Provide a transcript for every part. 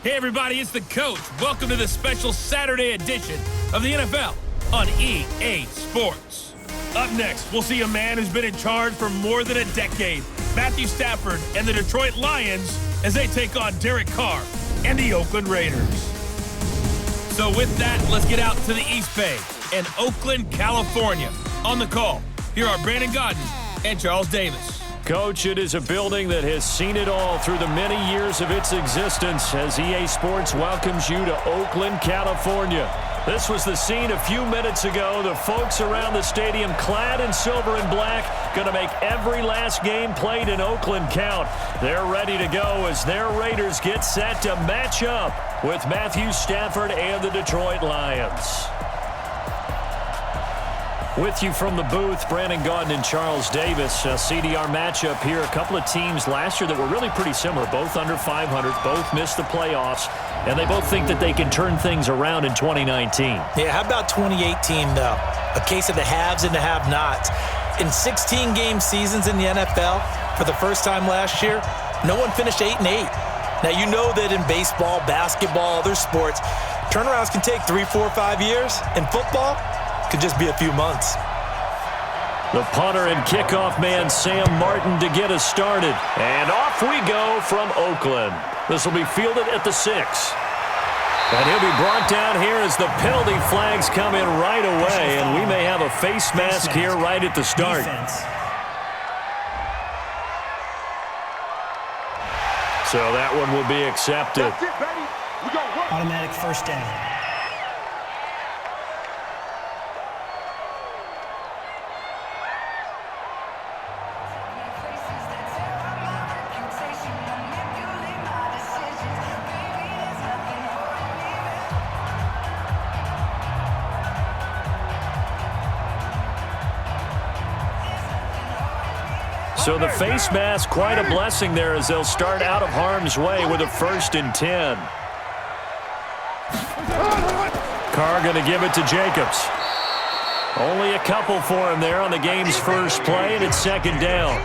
Hey everybody, it's the coach. Welcome to the special Saturday edition of the NFL on EA Sports. Up next, we'll see a man who's been in charge for more than a decade, Matthew Stafford and the Detroit Lions, as they take on Derek Carr and the Oakland Raiders. So with that, let's get out to the East Bay and Oakland, California. On the call, here are Brandon Godden and Charles Davis. Coach, it is a building that has seen it all through the many years of its existence as EA Sports welcomes you to Oakland, California. This was the scene a few minutes ago. The folks around the stadium clad in silver and black going to make every last game played in Oakland count. They're ready to go as their Raiders get set to match up with Matthew Stafford and the Detroit Lions. With you from the booth, Brandon Godden and Charles Davis. CDR matchup here. A couple of teams last year that were really pretty similar. Both under 500, both missed the playoffs, and they both think that they can turn things around in 2019. Yeah, how about 2018, though? A case of the haves and the have-nots. In 16-game seasons in the NFL, for the first time last year, no one finished 8-8. Now, you know that in baseball, basketball, other sports, turnarounds can take 3, 4, 5 years. In football, could just be a few months. The punter and kickoff man, Sam Martin, to get us started. And off we go from Oakland. This will be fielded at the 6. And he'll be brought down here as the penalty flags come in right away. And we may have a face mask here right at the start. So that one will be accepted. Automatic first down. So the face mask, quite a blessing there as they'll start out of harm's way with a 1st and 10. Carr going to give it to Jacobs. Only a couple for him there on the game's first play, and it's 2nd down.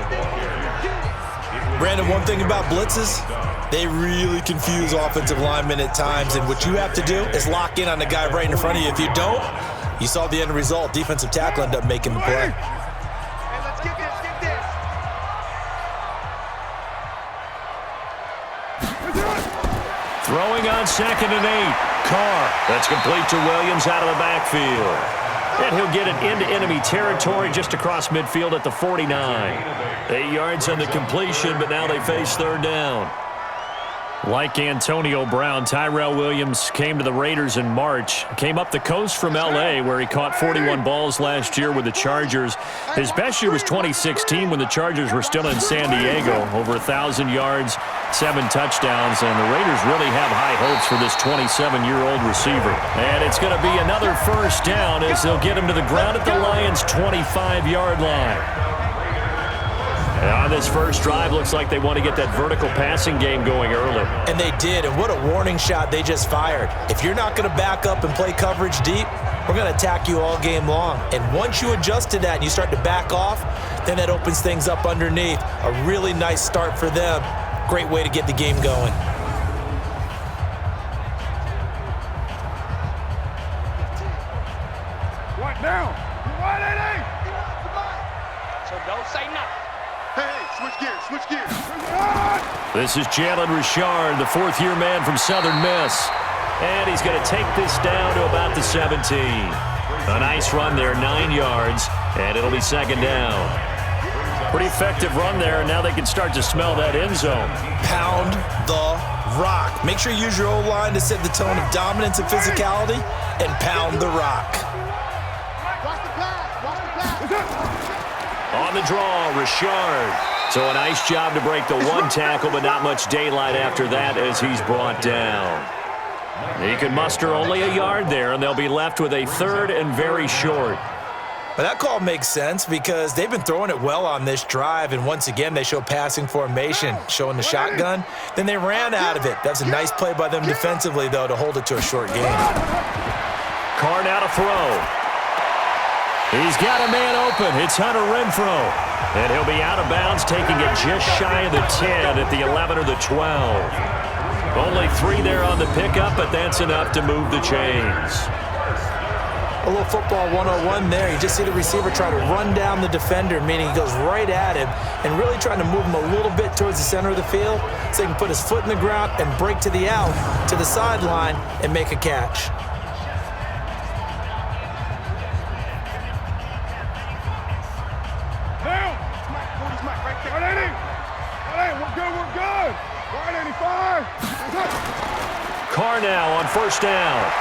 Brandon, one thing about blitzes, they really confuse offensive linemen at times, and what you have to do is lock in on the guy right in front of you. If you don't, you saw the end result. Defensive tackle ended up making the play. Throwing on 2nd and 8. Carr. That's complete to Williams out of the backfield. And he'll get it into enemy territory just across midfield at the 49. 8 yards on the completion, but now they face 3rd down. Like Antonio Brown, Tyrell Williams came to the Raiders in March. Came up the coast from L.A., where he caught 41 balls last year with the Chargers. His best year was 2016 when the Chargers were still in San Diego. Over 1,000 yards, 7 touchdowns, and the Raiders really have high hopes for this 27-year-old receiver. And it's going to be another 1st down as they'll get him to the ground at the Lions' 25-yard line. On this first drive, looks like they want to get that vertical passing game going early. And they did, and what a warning shot they just fired. If you're not going to back up and play coverage deep, we're going to attack you all game long. And once you adjust to that and you start to back off, then that opens things up underneath. A really nice start for them. Great way to get the game going. What now? What it is? So don't say nothing. Hey, switch gears. This is Jalen Richard, the 4th-year man from Southern Miss. And he's going to take this down to about the 17. A nice run there, 9 yards, and it'll be 2nd down. Pretty effective run there, and now they can start to smell that end zone. Pound the rock. Make sure you use your O-line to set the tone of dominance and physicality, and pound the rock. On the draw, Richard. So a nice job to break the 1 tackle, but not much daylight after that as he's brought down. He can muster only a yard there, and they'll be left with a 3rd and very short. But that call makes sense because they've been throwing it well on this drive, and once again they show passing formation, showing the shotgun. Then they ran out of it. That's a nice play by them defensively, though, to hold it to a short game. Carr now to throw. He's got a man open. It's Hunter Renfrow. And he'll be out of bounds, taking it just shy of the 10 at the 11 or the 12. Only 3 there on the pickup, but that's enough to move the chains. A little football 101 there. You just see the receiver try to run down the defender, meaning he goes right at him and really trying to move him a little bit towards the center of the field so he can put his foot in the ground and break to the out, to the sideline, and make a catch. Carr now on first down.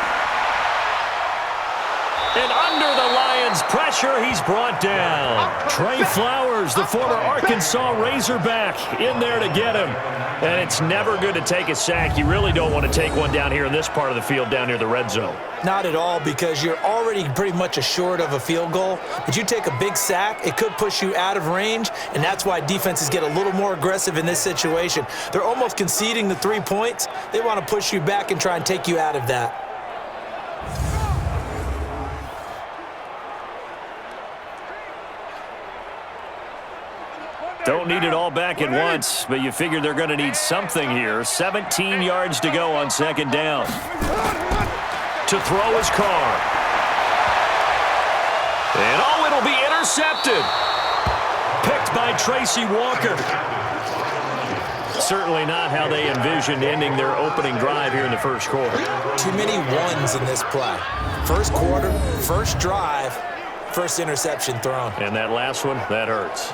And under the Lions' pressure, he's brought down. Trey Flowers, the former Arkansas Razorback, in there to get him. And it's never good to take a sack. You really don't want to take one down here in this part of the field down near the red zone. Not at all, because you're already pretty much assured of a field goal. But you take a big sack, it could push you out of range, and that's why defenses get a little more aggressive in this situation. They're almost conceding the 3 points. They want to push you back and try and take you out of that. Don't need it all back at once, but you figure they're going to need something here. 17 yards to go on second down. To throw his Carr. And oh, it'll be intercepted. Picked by Tracy Walker. Certainly not how they envisioned ending their opening drive here in the first quarter. Too many ones in this play. First quarter, first drive, first interception thrown. And that last one, that hurts.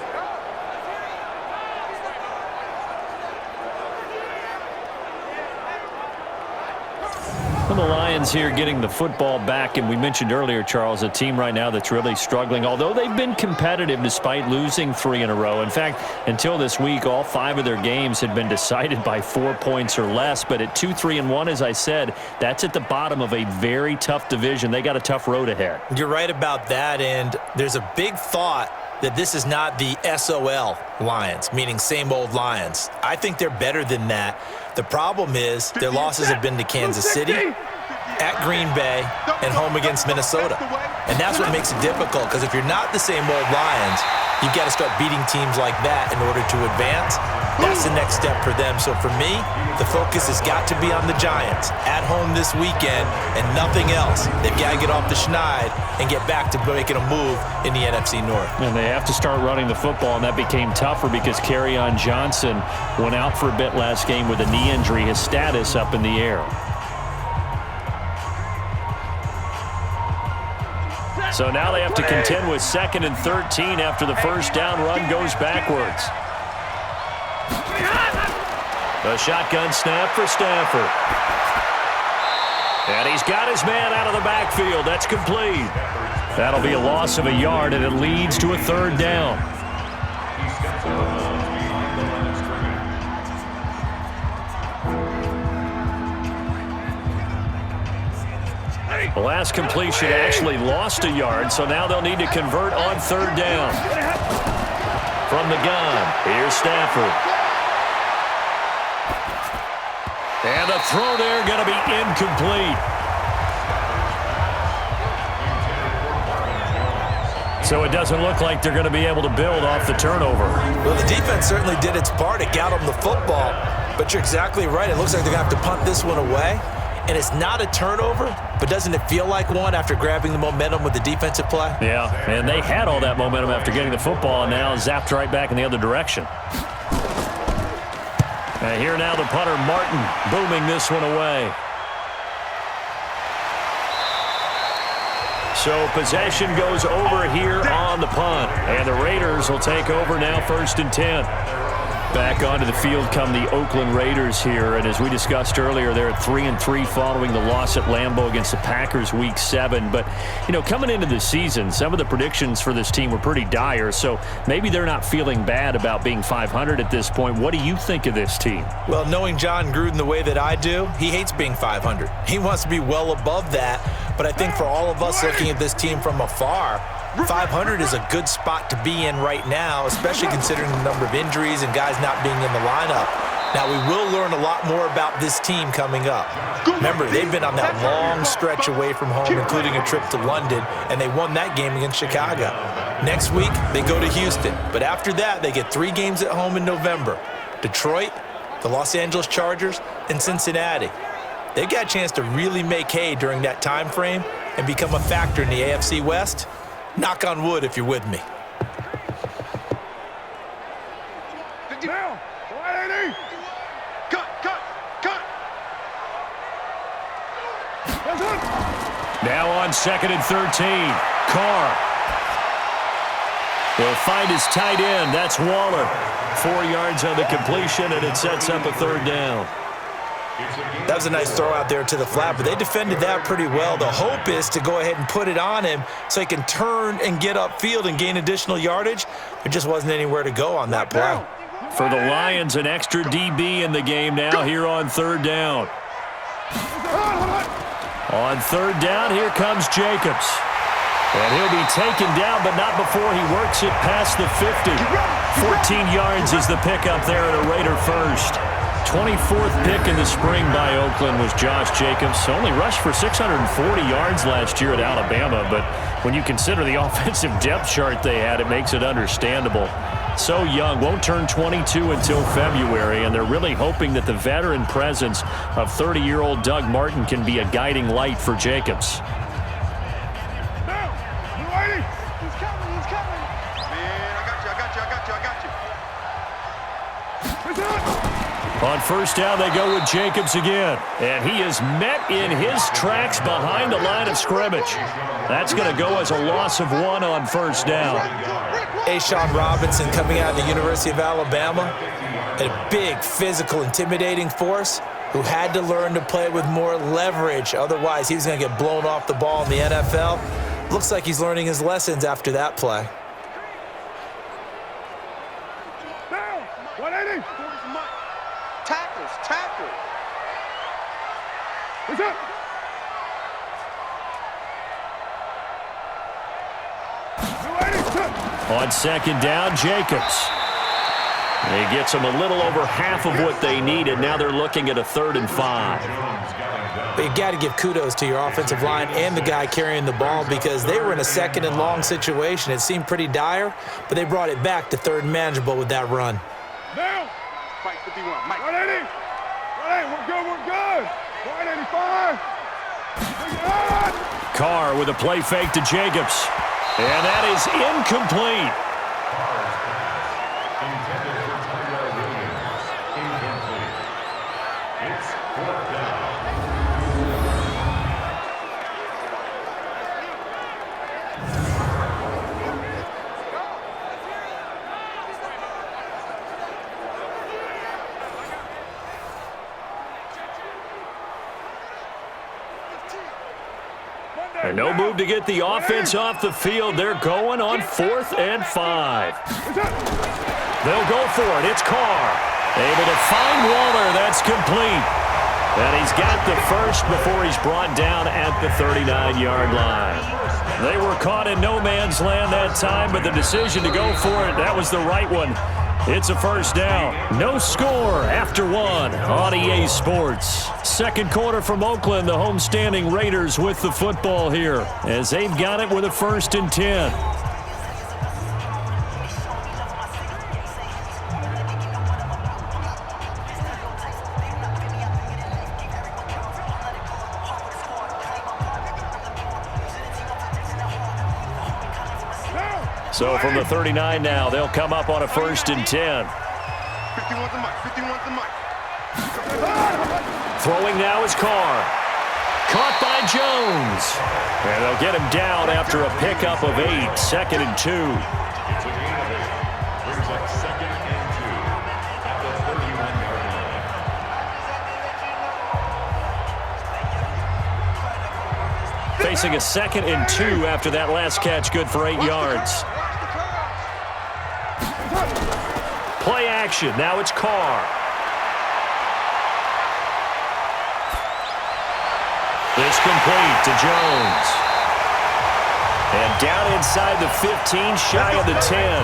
The Lions here getting the football back, and we mentioned earlier, Charles, a team right now that's really struggling, although they've been competitive despite losing 3 in a row. In fact, until this week, all 5 of their games had been decided by 4 points or less, but at 2-3-1, as I said, that's at the bottom of a very tough division. They got a tough road ahead. You're right about that, and there's a big thought that this is not the SOL Lions, meaning same old Lions. I think they're better than that. The problem is their losses have been to Kansas City, at Green Bay, and home against Minnesota. And that's what makes it difficult, because if you're not the same old Lions, you've got to start beating teams like that in order to advance. That's the next step for them. So for me, the focus has got to be on the Giants at home this weekend and nothing else. They've got to get off the schneid and get back to making a move in the NFC North. And they have to start running the football, and that became tougher because Kerryon Johnson went out for a bit last game with a knee injury. His status up in the air. So now they have to contend with 2nd and 13 after the first down run goes backwards. The shotgun snap for Stafford. And he's got his man out of the backfield. That's complete. That'll be a loss of a yard, and it leads to a 3rd down. The last completion actually lost a yard, so now they'll need to convert on 3rd down. From the gun, here's Stafford. And the throw there going to be incomplete. So it doesn't look like they're going to be able to build off the turnover. Well, the defense certainly did its part. It got them the football. But you're exactly right. It looks like they're going to have to punt this one away. And it's not a turnover, but doesn't it feel like one after grabbing the momentum with the defensive play? Yeah, and they had all that momentum after getting the football, and now zapped right back in the other direction. And here now the punter, Martin, booming this one away. So possession goes over here on the punt, and the Raiders will take over now 1st and 10. Back onto the field come the Oakland Raiders here, and as we discussed earlier, they're at 3-3 following the loss at Lambeau against the Packers Week 7. But, you know, coming into the season, some of the predictions for this team were pretty dire, so maybe they're not feeling bad about being 500 at this point. What do you think of this team? Well, knowing John Gruden the way that I do, he hates being 500. He wants to be well above that, but I think for all of us looking at this team from afar, 500 is a good spot to be in right now, especially considering the number of injuries and guys not being in the lineup. Now, we will learn a lot more about this team coming up. Remember, they've been on that long stretch away from home, including a trip to London, and they won that game against Chicago. Next week, they go to Houston. But after that, they get 3 games at home in November. Detroit, the Los Angeles Chargers, and Cincinnati. They've got a chance to really make hay during that time frame and become a factor in the AFC West. Knock on wood if you're with me. Now, 180. Cut. Now on 2nd and 13. Carr. He'll find his tight end. That's Waller. 4 yards on the completion, and it sets up a 3rd down. That was a nice throw out there to the flat, but they defended that pretty well. The hope is to go ahead and put it on him so he can turn and get upfield and gain additional yardage. There just wasn't anywhere to go on that play. For the Lions, an extra DB in the game now here on 3rd down. On 3rd down, here comes Jacobs. And he'll be taken down, but not before he works it past the 50. 14 yards is the pickup there at a Raider first. 24th pick in the spring by Oakland was Josh Jacobs. Only rushed for 640 yards last year at Alabama, but when you consider the offensive depth chart they had, it makes it understandable. So young, won't turn 22 until February, and they're really hoping that the veteran presence of 30-year-old Doug Martin can be a guiding light for Jacobs. On 1st down, they go with Jacobs again. And he is met in his tracks behind the line of scrimmage. That's going to go as a loss of 1 on 1st down. Ashawn Robinson coming out of the University of Alabama, a big, physical, intimidating force who had to learn to play with more leverage. Otherwise, he was going to get blown off the ball in the NFL. Looks like he's learning his lessons after that play. Down, 180. Tackle. What's up? On 2nd down, Jacobs. And he gets them a little over half of what they needed. Now they're looking at a 3rd and 5. But you got to give kudos to your offensive line and the guy carrying the ball because they were in a 2nd and long situation. It seemed pretty dire, but they brought it back to 3rd and manageable with that run. Now, Mike 51, Mike 180. 180, we're good. 185. Carr with a play fake to Jacobs. And that is incomplete. And no move to get the offense off the field. They're going on 4th and 5. They'll go for it. It's Carr. Able to find Waller. That's complete. And he's got the first before he's brought down at the 39-yard line. They were caught in no man's land that time, but the decision to go for it, that was the right one. It's a 1st down. No score after 1 on EA Sports. 2nd quarter from Oakland, the homestanding Raiders with the football here as they've got it with a 1st and 10. So from the 39 now, they'll come up on a 1st and 10. 51's the mic. Throwing now is Carr. Caught by Jones. And they'll get him down after a pickup of 8. 2nd and 2. Facing a 2nd and 2 after that last catch, good for 8 yards. Play action. Now it's Carr. This complete to Jones. And down inside the 15, shy of the 10.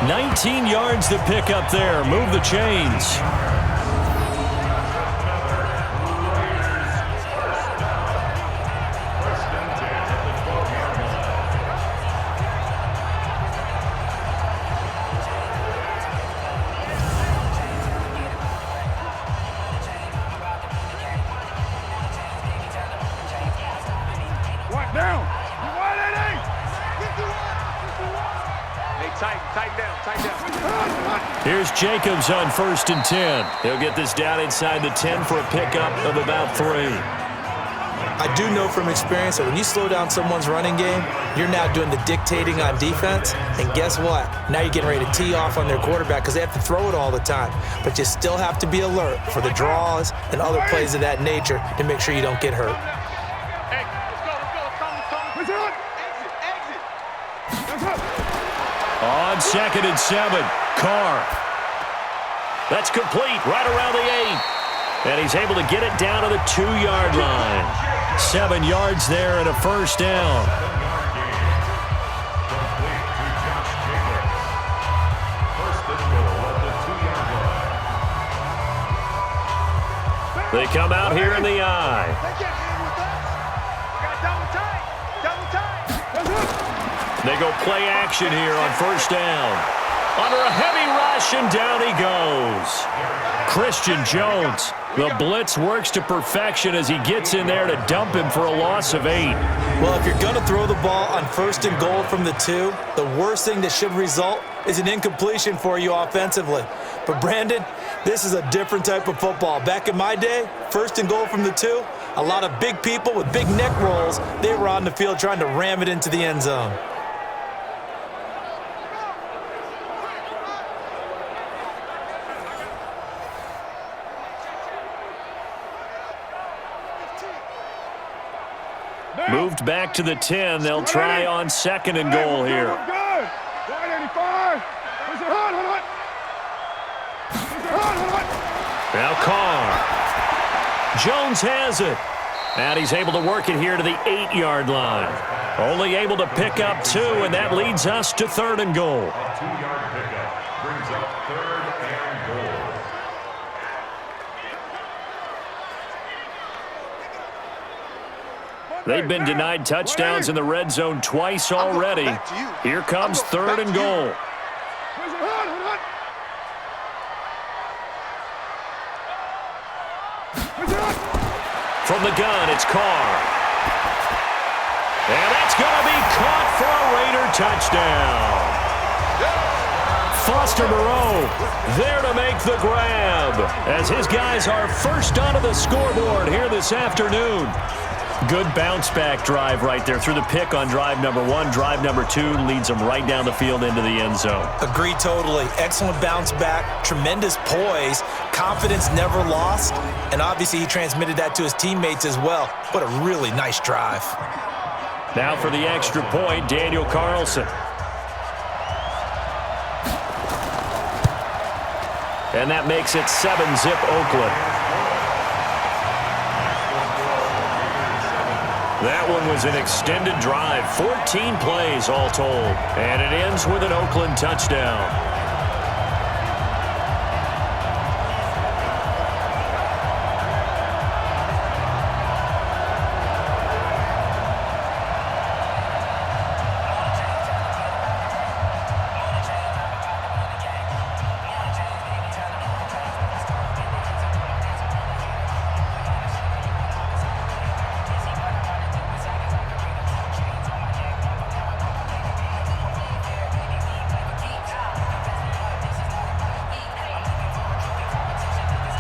19 yards to pick up there. Move the chains. Tighten down. Here's Jacobs on 1st and 10. He'll get this down inside the 10 for a pickup of about 3. I do know from experience that when you slow down someone's running game, you're now doing the dictating on defense. And guess what? Now you're getting ready to tee off on their quarterback because they have to throw it all the time. But you still have to be alert for the draws and other plays of that nature to make sure you don't get hurt. Hey, let's go. Exit. On 2nd and 7, Carr. That's complete right around the 8. And he's able to get it down to the 2-yard line. 7 yards there and a first down. They come out here in the eye. They go play action here on 1st down. Under a heavy rush, and down he goes. Christian Jones. The blitz works to perfection as he gets in there to dump him for a loss of 8. Well, if you're going to throw the ball on 1st and goal from the 2, the worst thing that should result is an incompletion for you offensively. But, Brandon, this is a different type of football. Back in my day, 1st and goal from the 2, a lot of big people with big neck rolls, they were on the field trying to ram it into the end zone. Moved back to the 10. They'll try on 2nd and goal here. Now Carr. Jones has it. And he's able to work it here to the 8-yard line. Only able to pick up 2, and that leads us to 3rd and goal. A 2-yard pickup brings up 3rd and goal. They've been denied touchdowns in the red zone twice already. Here comes 3rd and goal. From the gun, it's Carr. And that's going to be caught for a Raider touchdown. Foster Moreau there to make the grab as his guys are first onto the scoreboard here this afternoon. Good bounce-back drive right there through the pick on drive number 1. Drive number 2 leads them right down the field into the end zone. Agree totally. Excellent bounce back, tremendous poise, confidence never lost, and obviously he transmitted that to his teammates as well. What a really nice drive. Now for the extra point, Daniel Carlson. And that makes it 7-zip Oakland. That one was an extended drive, 14 plays all told, and it ends with an Oakland touchdown.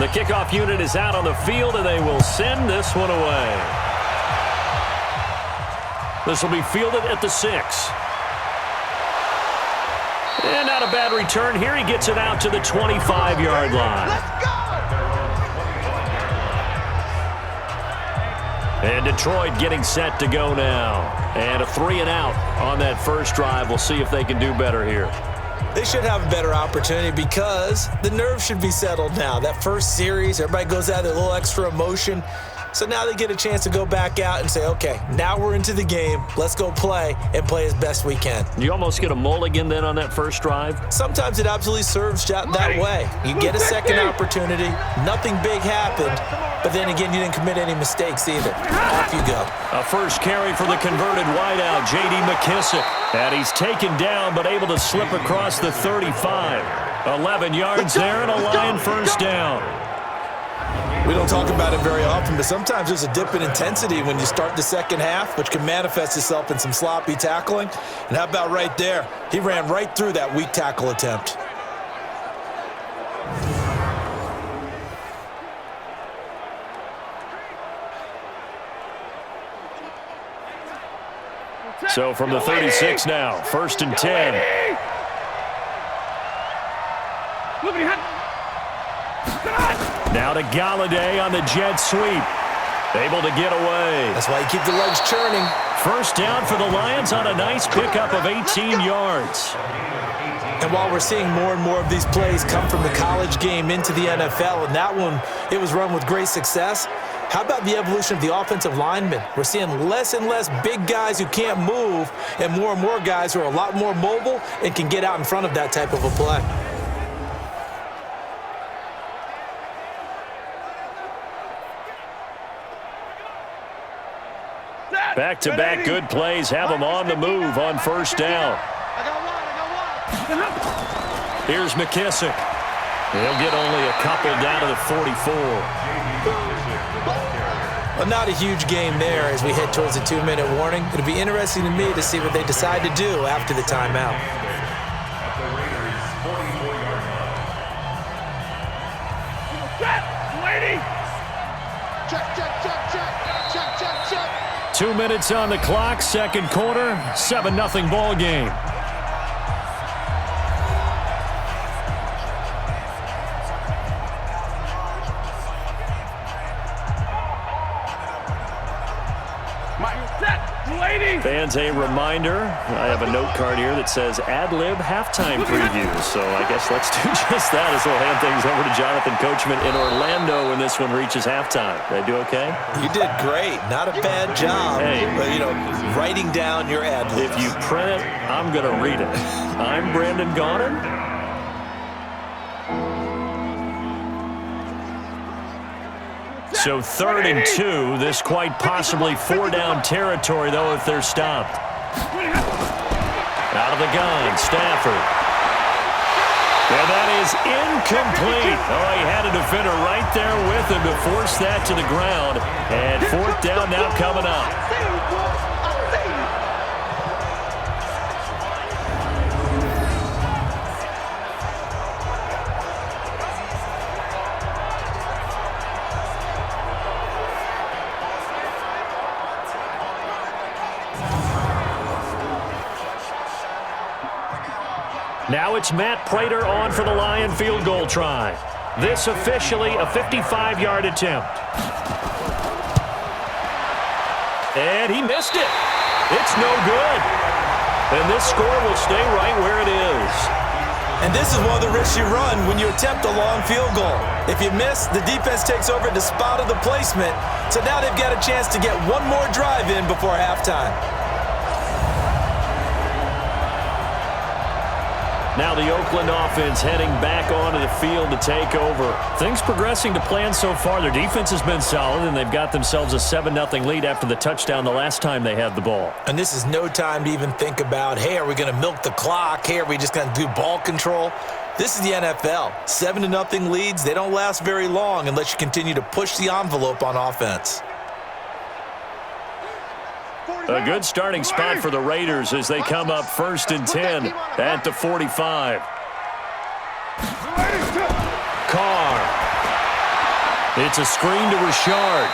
The kickoff unit is out on the field, and they will send this one away. This will be fielded at the 6. And not a bad return here. He gets it out to the 25-yard line. Let's go! And Detroit getting set to go now. And a 3-and-out on that first drive. We'll see if they can do better here. They should have a better opportunity because the nerves should be settled now. That first series, everybody goes out with a little extra emotion. So now they get a chance to go back out and say, okay, now we're into the game. Let's go play and play as best we can. You almost get a mulligan then on that first drive? Sometimes it absolutely serves that way. You get a second opportunity. Nothing big happened. But then again, you didn't commit any mistakes either. Off you go. A first carry for the converted wideout, J.D. McKissick. And he's taken down but able to slip across the 35. 11 yards there and a Lion first down. We don't talk about it very often, but sometimes there's a dip in intensity when you start the second half, which can manifest itself in some sloppy tackling. And how about right there? He ran right through that weak tackle attempt. So from the 36 now, 1st and 10. Now to Galladay on the jet sweep. Able to get away. That's why you keep the legs churning. First down for the Lions on a nice pickup of 18 yards. And while we're seeing more and more of these plays come from the college game into the NFL, and that one, it was run with great success, how about the evolution of the offensive linemen? We're seeing less and less big guys who can't move and more guys who are a lot more mobile and can get out in front of that type of a play. Back-to-back good plays have them on the move on first down. Here's McKissick. He'll get only a couple down to the 44. Well, not a huge game there as we head towards the 2-minute warning. It'll be interesting to me to see what they decide to do after the timeout. At the Raiders' 44-yard line. Check. 2 minutes on the clock, second quarter, 7-0 ball game. Fans, a reminder, I have a note card here that says ad-lib halftime preview. So I guess let's do just that as we'll hand things over to Jonathan Coachman in Orlando when this one reaches halftime. Did I do okay? You did great. Not a bad job. Hey. But, writing down your ad-libs. If you print it, I'm going to read it. I'm Brandon Gaudin. So 3rd and 2, this quite possibly 4-down territory, though, if they're stopped. Out of the gun, Stafford. And that is incomplete. Oh, he had a defender right there with him to force that to the ground. And 4th down now coming up. Now it's Matt Prater on for the Lion field goal try. This officially a 55-yard attempt. And he missed it. It's no good. And this score will stay right where it is. And this is one of the risks you run when you attempt a long field goal. If you miss, the defense takes over the spot of the placement. So now they've got a chance to get one more drive in before halftime. Now the Oakland offense heading back onto the field to take over. Things progressing to plan so far. Their defense has been solid, and they've got themselves a 7-0 lead after the touchdown the last time they had the ball. And this is no time to even think about, hey, are we going to milk the clock? Hey, are we just going to do ball control? This is the NFL. 7-0 leads, they don't last very long unless you continue to push the envelope on offense. A good starting spot for the Raiders as they come up 1st and 10 at the 45. Carr. It's a screen to Richard.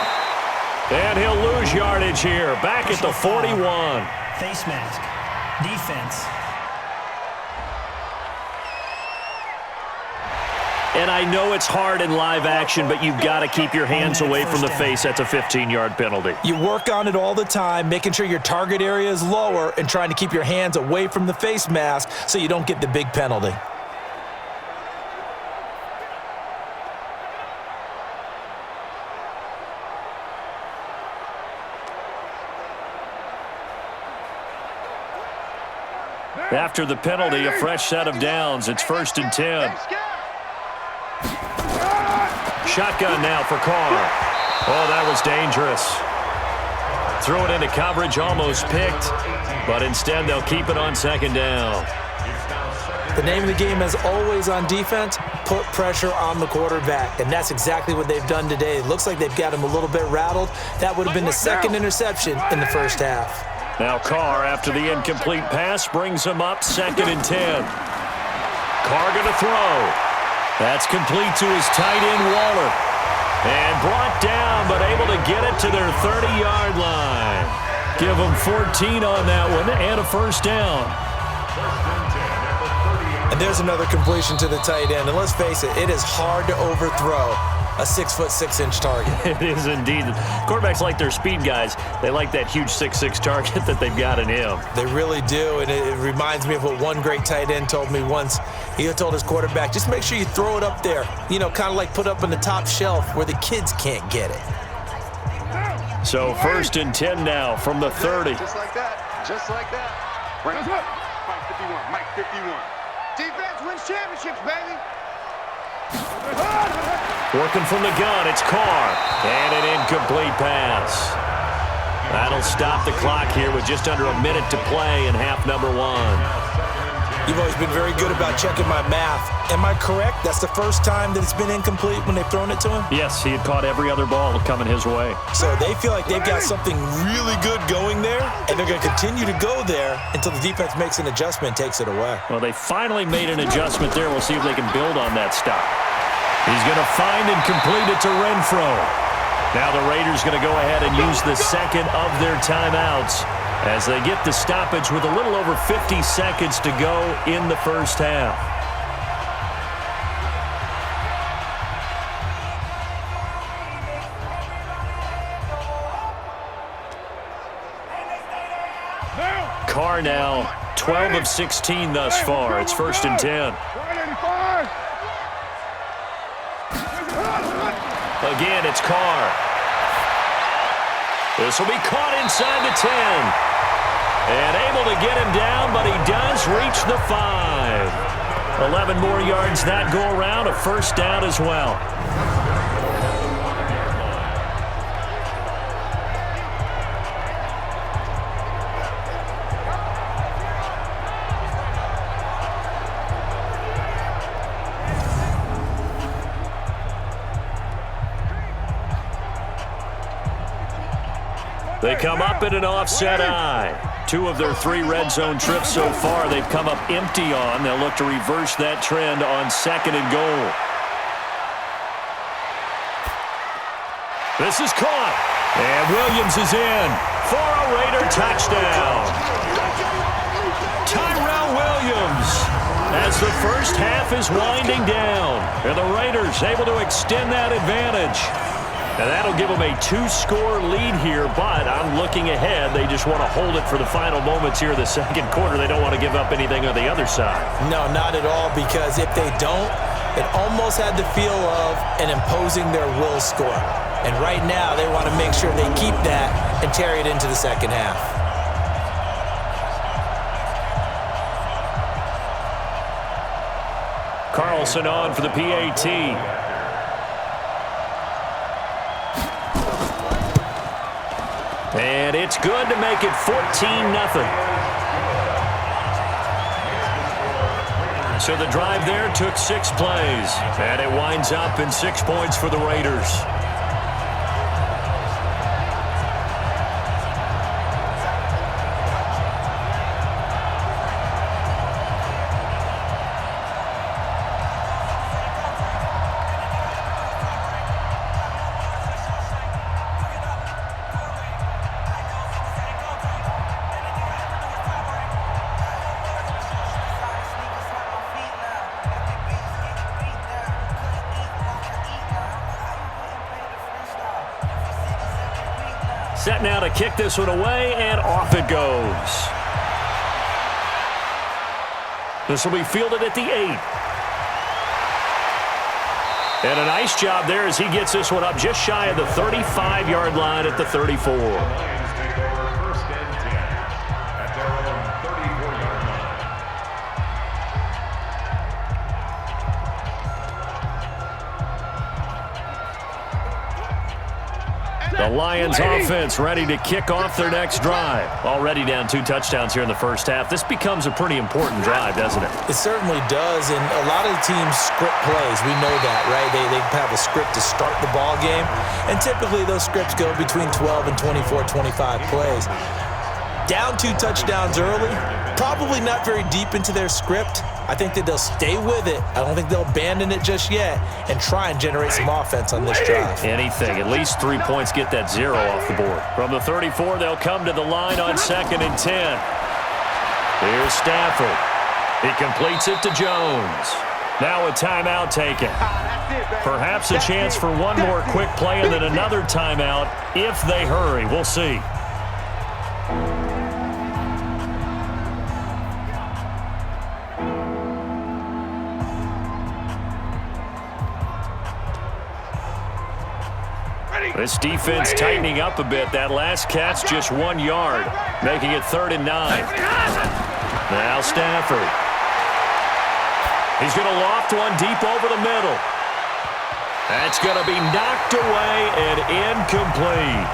And he'll lose yardage here. Back at the 41. Face mask. Defense. And I know it's hard in live action, but you've got to keep your hands away from the face. That's a 15-yard penalty. You work on it all the time, making sure your target area is lower and trying to keep your hands away from the face mask so you don't get the big penalty. After the penalty, a fresh set of downs. It's 1st and 10. Shotgun now for Carr. Oh, that was dangerous. Threw it into coverage, almost picked, but instead they'll keep it on 2nd down. The name of the game, as always on defense, put pressure on the quarterback. And that's exactly what they've done today. It looks like they've got him a little bit rattled. That would have been the second interception in the first half. Now Carr, after the incomplete pass, brings him up 2nd and 10. Carr going to throw. That's complete to his tight end, Waller. And brought down, but able to get it to their 30-yard line. Give them 14 on that one and a first down. And there's another completion to the tight end. And let's face it, it is hard to overthrow a 6'6" target. It is indeed. Quarterbacks like their speed guys. They like that huge 6'6" target that they've got in him. They really do, and it reminds me of what one great tight end told me once. He told his quarterback, just make sure you throw it up there, you know, kind of like put up on the top shelf where the kids can't get it. So 1st and 10 now from the 30. Just like that. Just like that. Mike 51. Mike 51. Defense wins championships, baby. Working from the gun, it's Carr. And an incomplete pass. That'll stop the clock here with just under a minute to play in half number 1. You've always been very good about checking my math. Am I correct? That's the first time that it's been incomplete when they've thrown it to him? Yes, he had caught every other ball coming his way. So they feel like they've got something really good going there, and they're going to continue to go there until the defense makes an adjustment and takes it away. Well, they finally made an adjustment there. We'll see if they can build on that stop. He's going to find and complete it to Renfro. Now the Raiders going to go ahead and use the second of their timeouts as they get the stoppage with a little over 50 seconds to go in the first half. Carr now 12 of 16 thus far. It's 1st and 10. Again, it's Carr. This will be caught inside the 10. And able to get him down, but he does reach the 5. 11 more yards that go around, a first down as well. They come up in an offset eye. 2 of their 3 red zone trips so far they've come up empty on. They'll look to reverse that trend on 2nd and goal. This is caught. And Williams is in for a Raider touchdown. Tyrell Williams as the first half is winding down. And the Raiders able to extend that advantage. And that'll give them a 2-score lead here, but I'm looking ahead. They just want to hold it for the final moments here in the second quarter. They don't want to give up anything on the other side. No, not at all, because if they don't, it almost had the feel of an imposing their will score. And right now, they want to make sure they keep that and carry it into the second half. Carlson on for the PAT. And it's good to make it 14-0. So the drive there took 6 plays, and it winds up in 6 points for the Raiders. Set now to kick this one away, and off it goes. This will be fielded at the 8. And a nice job there as he gets this one up just shy of the 35-yard line at the 34. The Lions offense ready to kick off their next drive. Already down 2 touchdowns here in the first half. This becomes a pretty important drive, doesn't it? It certainly does, and a lot of the teams script plays. We know that, right? They have a script to start the ball game, and typically those scripts go between 12 and 24, 25 plays. Down 2 touchdowns early, probably not very deep into their script. I think that they'll stay with it. I don't think they'll abandon it just yet and try and generate some offense on this drive. Anything. At least 3 points get that 0 off the board. From the 34, they'll come to the line on 2nd and 10. Here's Stafford. He completes it to Jones. Now a timeout taken. Perhaps a chance for one more quick play and then another timeout if they hurry. We'll see. This defense tightening up a bit. That last catch just 1 yard, making it 3rd and 9. Now Stafford. He's going to loft one deep over the middle. That's going to be knocked away and incomplete.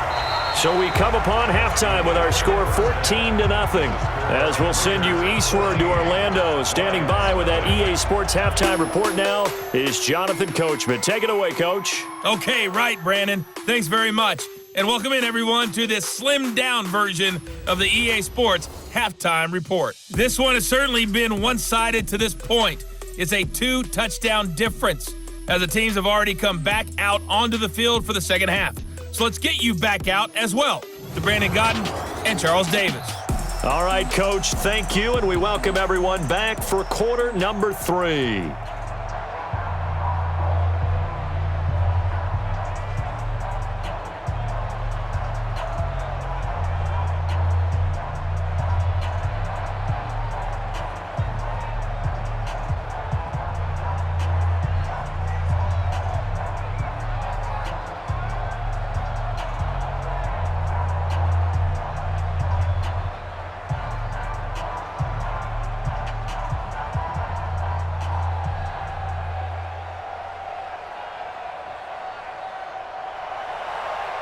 So we come upon halftime with our score 14-0. As we'll send you eastward to Orlando. Standing by with that EA Sports halftime report now is Jonathan Coachman. Take it away, Coach. Okay, right, Brandon. Thanks very much. And welcome in, everyone, to this slimmed-down version of the EA Sports halftime report. This one has certainly been one-sided to this point. It's a 2-touchdown difference, as the teams have already come back out onto the field for the second half. So let's get you back out as well to Brandon Godden and Charles Davis. All right, Coach, thank you, and we welcome everyone back for quarter number 3.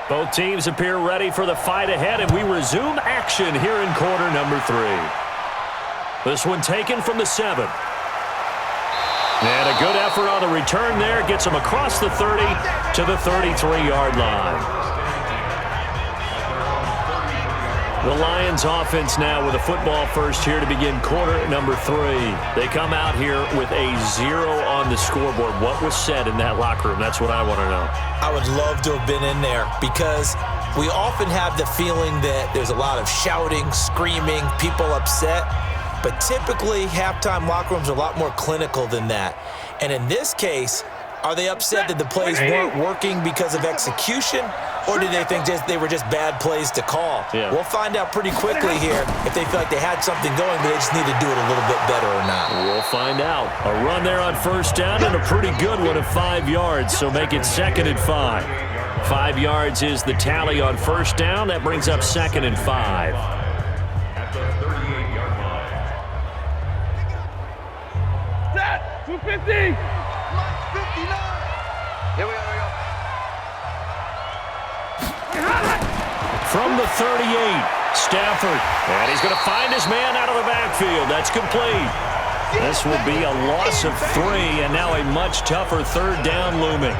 Both teams appear ready for the fight ahead, and we resume action here in quarter number 3. This one taken from the 7. And a good effort on the return there. Gets him across the 30 to the 33-yard line. The Lions offense now with a football first here to begin quarter number 3. They come out here with a 0 on the scoreboard. What was said in that locker room? That's what I want to know. I would love to have been in there because we often have the feeling that there's a lot of shouting, screaming, people upset. But typically, halftime locker rooms are a lot more clinical than that. And in this case, are they upset that the plays weren't working because of execution? Or do they think they were just bad plays to call? Yeah. We'll find out pretty quickly here if they feel like they had something going, but they just need to do it a little bit better or not. We'll find out. A run there on first down and a pretty good one of 5 yards, so make it 2nd and 5. 5 yards is the tally on first down. That brings up 2nd and 5. At the 38-yard line. Set! 250! 59! Here we go, From the 38, Stafford. And he's going to find his man out of the backfield. That's complete. This will be a loss of 3, and now a much tougher 3rd down looming.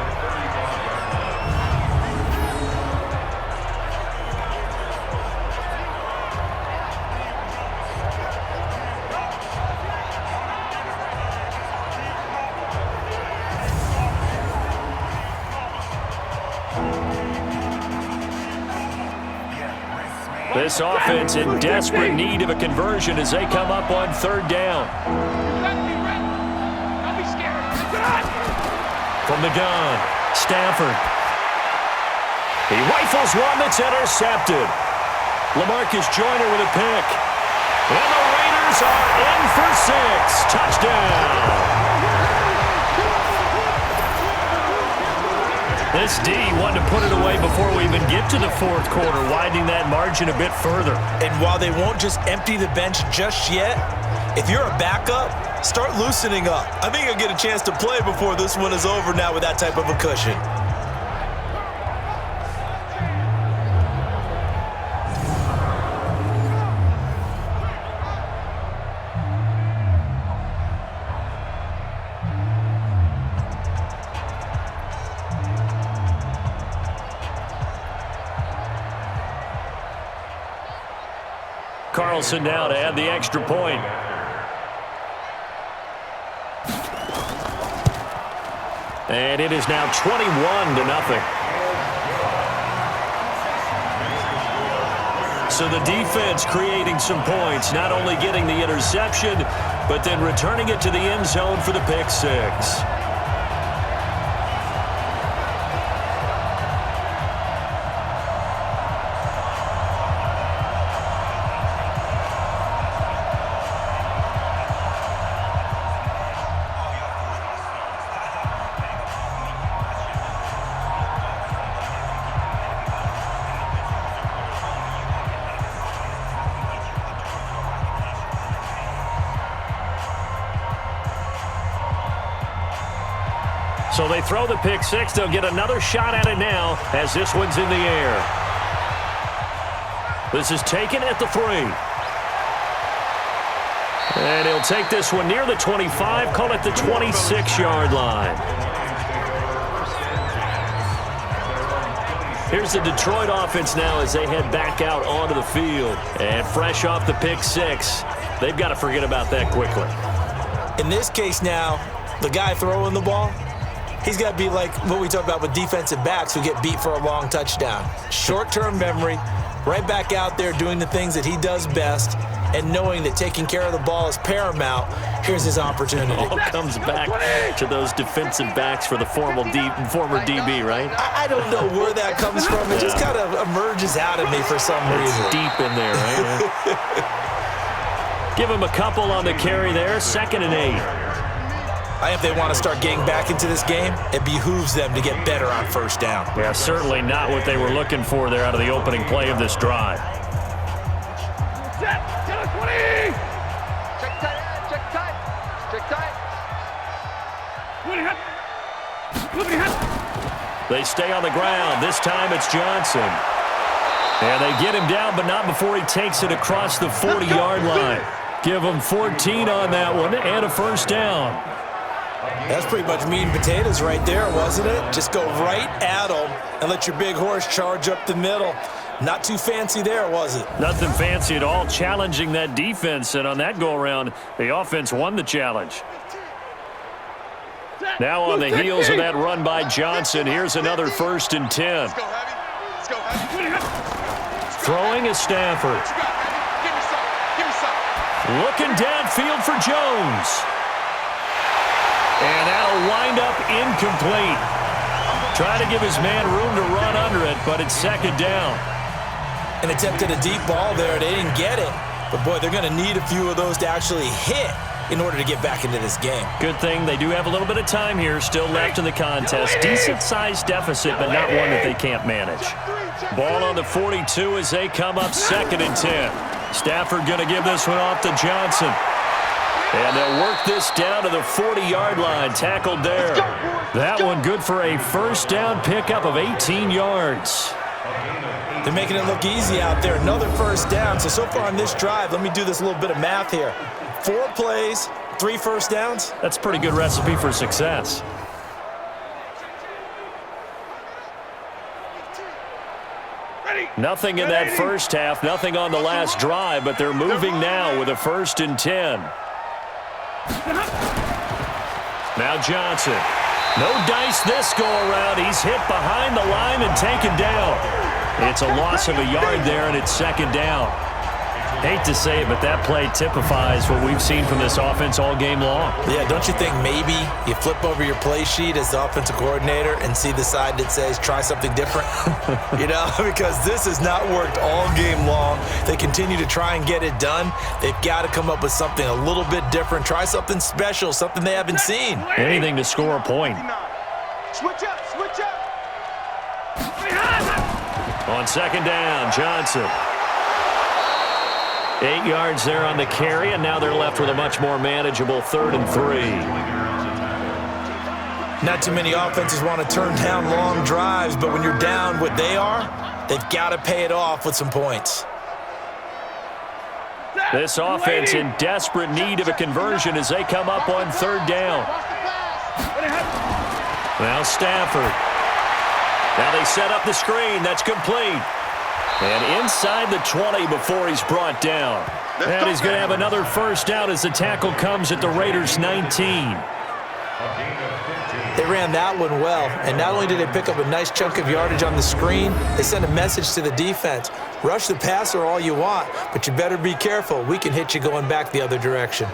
This offense in desperate need of a conversion as they come up on 3rd down. From the gun, Stafford. He rifles one that's intercepted. LaMarcus Joyner with a pick. And the Raiders are in for 6. Touchdown. This D wanted to put it away before we even get to the 4th quarter, widening that margin a bit further. And while they won't just empty the bench just yet, if you're a backup, start loosening up. I think you'll get a chance to play before this one is over now with that type of a cushion. Carlson now to add the extra point. And it is now 21-0. So the defense creating some points, not only getting the interception, but then returning it to the end zone for the pick six. So they throw the pick six. They'll get another shot at it now as this one's in the air. This is taken at the 3. And he'll take this one near the 25, call it the 26-yard line. Here's the Detroit offense now as they head back out onto the field. And fresh off the pick six, they've got to forget about that quickly. In this case now, the guy throwing the ball, he's got to be like what we talk about with defensive backs who get beat for a long touchdown. Short-term memory, right back out there doing the things that he does best, and knowing that taking care of the ball is paramount. Here's his opportunity. All comes back to those defensive backs for the former DB, right? I don't know where that comes from. It just kind of emerges out of me for some reason. It's deep in there, right? Give him a couple on the carry there. 2nd and 8. If they want to start getting back into this game, it behooves them to get better on first down. Yeah, certainly not what they were looking for there out of the opening play of this drive. Check tight. They stay on the ground. This time it's Johnson. And they get him down, but not before he takes it across the 40-yard line. Give him 14 on that one and a first down. That's pretty much meat and potatoes right there, wasn't it? Just go right at them and let your big horse charge up the middle. Not too fancy there, was it? Nothing fancy at all, challenging that defense. And on that go-around, the offense won the challenge. Now on the heels of that run by Johnson, here's another 1st and 10. Throwing is Stafford. Looking downfield for Jones. And that'll wind up incomplete. Trying to give his man room to run under it, but it's 2nd down. An attempt at a deep ball there. They didn't get it. But, boy, they're going to need a few of those to actually hit in order to get back into this game. Good thing they do have a little bit of time here still left in the contest. Decent-sized deficit, but not one that they can't manage. Ball on the 42 as they come up 2nd and 10. Stafford going to give this one off to Johnson. And they'll work this down to the 40-yard line, tackled there. That one good for a first down pickup of 18 yards. They're making it look easy out there. Another first down. So far on this drive, let me do this little bit of math here. 4 plays, 3 first downs. That's a pretty good recipe for success. Nothing in that first half, nothing on the last drive, but they're moving now with a 1st and 10. Now Johnson. No dice this go-around. He's hit behind the line and taken down. It's a loss of a yard there, and it's 2nd down. Hate to say it, but that play typifies what we've seen from this offense all game long. Yeah, don't you think maybe you flip over your play sheet as the offensive coordinator and see the side that says try something different? Because this has not worked all game long. They continue to try and get it done. They've got to come up with something a little bit different. Try something special, something they haven't seen. Anything to score a point. Switch up. On 2nd down, Johnson. 8 yards there on the carry, and now they're left with a much more manageable 3rd and 3. Not too many offenses want to turn down long drives, but when you're down what they are, they've got to pay it off with some points. This offense in desperate need of a conversion as they come up on 3rd down. Now Stafford. Now they set up the screen. That's complete. And inside the 20 before he's brought down. And he's going to have another first down as the tackle comes at the Raiders' 19. They ran that one well, and not only did they pick up a nice chunk of yardage on the screen, they sent a message to the defense. Rush the passer all you want, but you better be careful. We can hit you going back the other direction.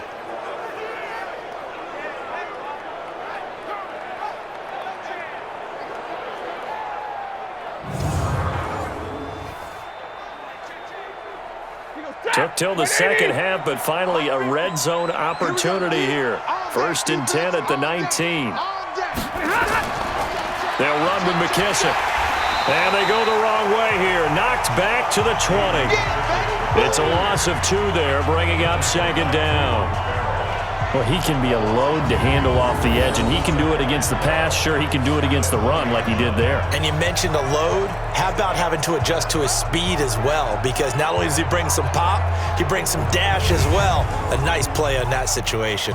Took till the second half, but finally a red zone opportunity here. 1st and 10 at the 19. They'll run with McKissick. And they go the wrong way here. Knocked back to the 20. It's a loss of 2 there, bringing up 2nd down. Well, he can be a load to handle off the edge, and he can do it against the pass. Sure, he can do it against the run like he did there. And you mentioned a load. How about having to adjust to his speed as well? Because not only does he bring some pop, he brings some dash as well. A nice play on that situation.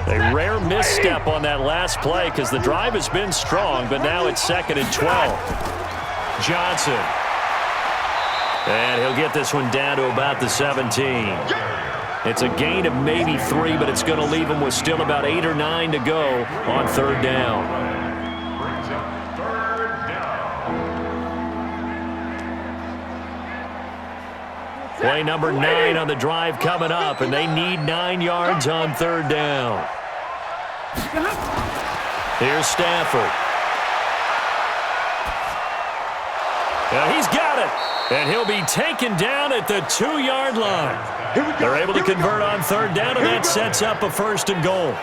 A rare misstep on that last play because the drive has been strong, but now it's 2nd and 12. Johnson. And he'll get this one down to about the 17. It's a gain of maybe 3, but it's going to leave him with still about 8 or 9 to go on 3rd down. Play number 9 on the drive coming up, and they need 9 yards on 3rd down. Here's Stafford. And he's got it. And he'll be taken down at the 2-yard line. They're able to convert on 3rd down, and that sets up a 1st and goal.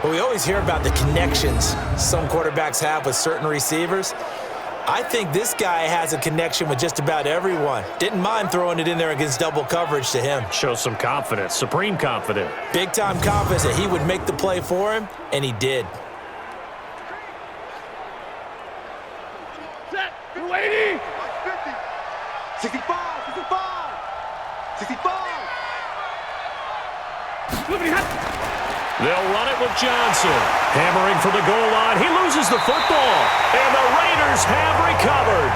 Well, we always hear about the connections some quarterbacks have with certain receivers. I think this guy has a connection with just about everyone. Didn't mind throwing it in there against double coverage to him. Shows some confidence, supreme confidence. Big-time confidence that he would make the play for him, and he did. Set. You're waiting. 65, 65, 65. They'll run it with Johnson. Hammering for the goal line. He loses the football. And the Raiders have recovered.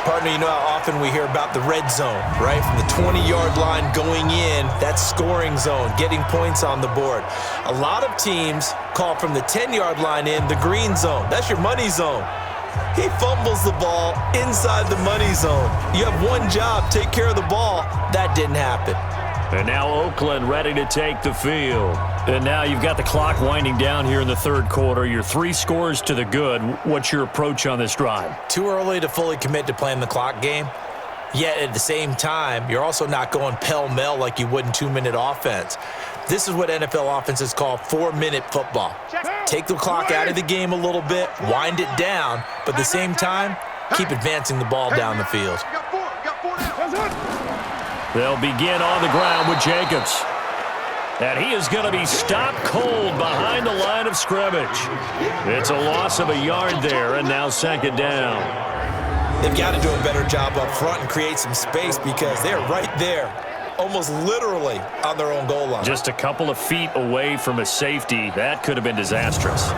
Partner, you know how often we hear about the red zone, right? From the 20-yard line going in, that's scoring zone, getting points on the board. A lot of teams call from the 10-yard line in the green zone. That's your money zone. He fumbles the ball inside the money zone. You have one job, take care of the ball. That didn't happen. And now Oakland ready to take the field. And now you've got the clock winding down here in the 3rd quarter. You're 3 scores to the good. What's your approach on this drive? Too early to fully commit to playing the clock game. Yet at the same time, you're also not going pell-mell like you would in 2-minute offense. This is what NFL offenses call 4-minute football. Take the clock out of the game a little bit, wind it down, but at the same time, keep advancing the ball down the field. They'll begin on the ground with Jacobs. And he is going to be stopped cold behind the line of scrimmage. It's a loss of a yard there, and now 2nd down. They've got to do a better job up front and create some space because they're right there, almost literally on their own goal line. Just a couple of feet away from a safety. That could have been disastrous.